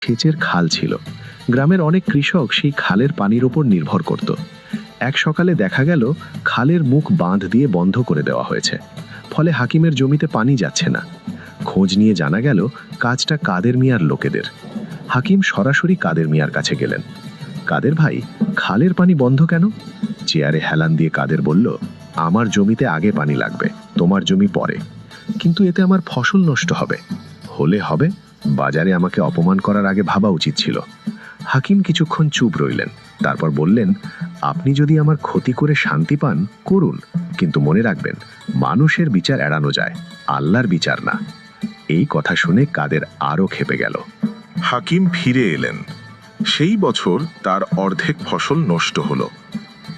সেচের খাল ছিল। গ্রামের অনেক কৃষক সেই খালের পানির ওপর নির্ভর করত। এক সকালে দেখা গেল খালের মুখ বাঁধ দিয়ে বন্ধ করে দেওয়া হয়েছে, ফলে হাকিমের জমিতে পানি যাচ্ছে না। খোঁজ নিয়ে জানা গেল কাজটা কাদের মিয়ার লোকেদের। হাকিম সরাসরি কাদের মিয়ার কাছে গেলেন। কাদের ভাই, খালের পানি বন্ধ কেন? চেয়ারে হেলান দিয়ে কাদের বলল, আমার জমিতে আগে পানি লাগবে, তোমার জমি পরে। কিন্তু এতে আমার ফসল নষ্ট হবে। হলে হবে, বাজারে আমাকে অপমান করার আগে ভাবা উচিত ছিল। হাকিম কিছুক্ষণ চুপ রইলেন, তারপর বললেন, আপনি যদি আমার ক্ষতি করে শান্তি পান করুন, কিন্তু মনে রাখবেন মানুষের বিচার এড়ানো যায়, আল্লাহর বিচার না। এই কথা শুনে কাদের আরও ক্ষেপে গেল। হাকিম ফিরে এলেন। সেই বছর তার অর্ধেক ফসল নষ্ট হলো।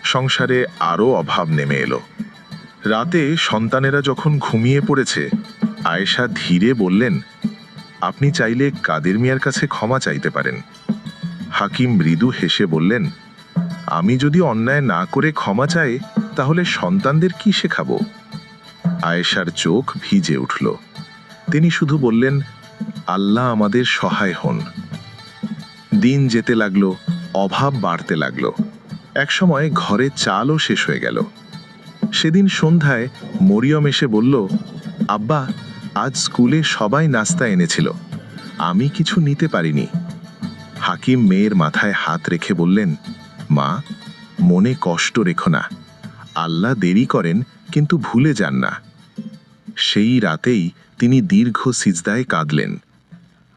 সংসারে আরও অভাব নেমে এলো। রাতে সন্তানেরা যখন ঘুমিয়ে পড়েছে, আয়েশা ধীরে বললেন, আপনি চাইলে কাদের মিয়ার কাছে ক্ষমা চাইতে পারেন। হাকিম মৃদু হেসে বললেন, আমি যদি অন্যায় না করে ক্ষমা চাই তাহলে সন্তানদের কি শেখাবো? আয়েশার চোখ ভিজে উঠল। তিনি শুধু বললেন, আল্লাহ আমাদের সহায় হন। দিন যেতে লাগলো, অভাব বাড়তে লাগলো। একসময় ঘরে চালও শেষ হয়ে গেল। সেদিন সন্ধ্যায় মরিয়ম এসে বলল, আব্বা, আজ স্কুলে সবাই নাস্তা এনেছিল, আমি কিছু নিতে পারিনি। হাকিম মেয়ের মাথায় হাত রেখে বললেন, মা, মনে কষ্ট রেখো না, আল্লাহ দেরি করেন কিন্তু ভুলে যান না। সেই রাতেই তিনি দীর্ঘ সিজদায় কাঁদলেন,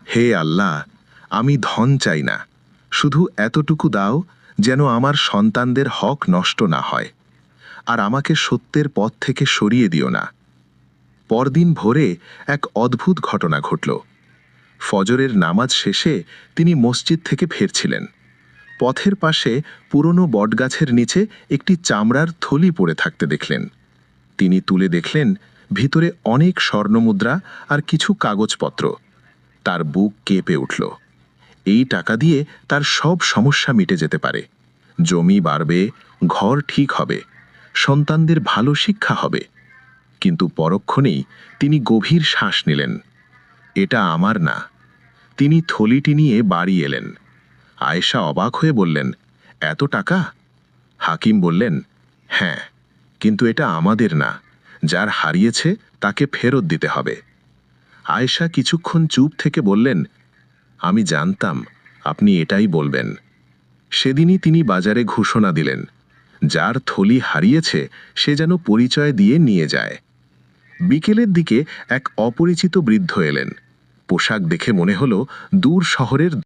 হে আল্লাহ, আমি ধন চাই না, শুধু এতটুকু দাও যেন আমার সন্তানদের হক নষ্ট না হয়, আর আমাকে সত্যের পথ থেকে সরিয়ে দিও না। পরদিন ভোরে এক অদ্ভুত ঘটনা ঘটল। ফজরের নামাজ শেষে তিনি মসজিদ থেকে ফিরছিলেন। পথের পাশে পুরনো বটগাছের নিচে একটি চামড়ার থলি পড়ে থাকতে দেখলেন। তিনি তুলে দেখলেন ভিতরে অনেক স্বর্ণমুদ্রা আর কিছু কাগজপত্র। তার বুক কেঁপে উঠল। এই টাকা দিয়ে তার সব সমস্যা মিটে যেতে পারে। জমি বাড়বে, ঘর ঠিক হবে, সন্তানদের ভালো শিক্ষা হবে। কিন্তু পরক্ষণেই তিনি গভীর শ্বাস নিলেন। এটা আমার না। তিনি থলিটি নিয়ে বাড়ি এলেন। আয়েশা অবাক হয়ে বললেন, এত টাকা? হাকিম বললেন, হ্যাঁ, কিন্তু এটা আমাদের না, যার হারিয়েছে তাকে ফেরত দিতে হবে। আয়েশা কিছুক্ষণ চুপ থেকে বললেন, আমি জানতাম আপনি এটাই বলবেন। সেদিনই তিনি বাজারে ঘোষণা দিলেন, যার থলি হারিয়েছে সে যেন পরিচয় দিয়ে নিয়ে যায়। বিকেলের দিকে এক অপরিচিত বৃদ্ধ এলেন। পোশাক দেখে মনে হলো দূর শহরের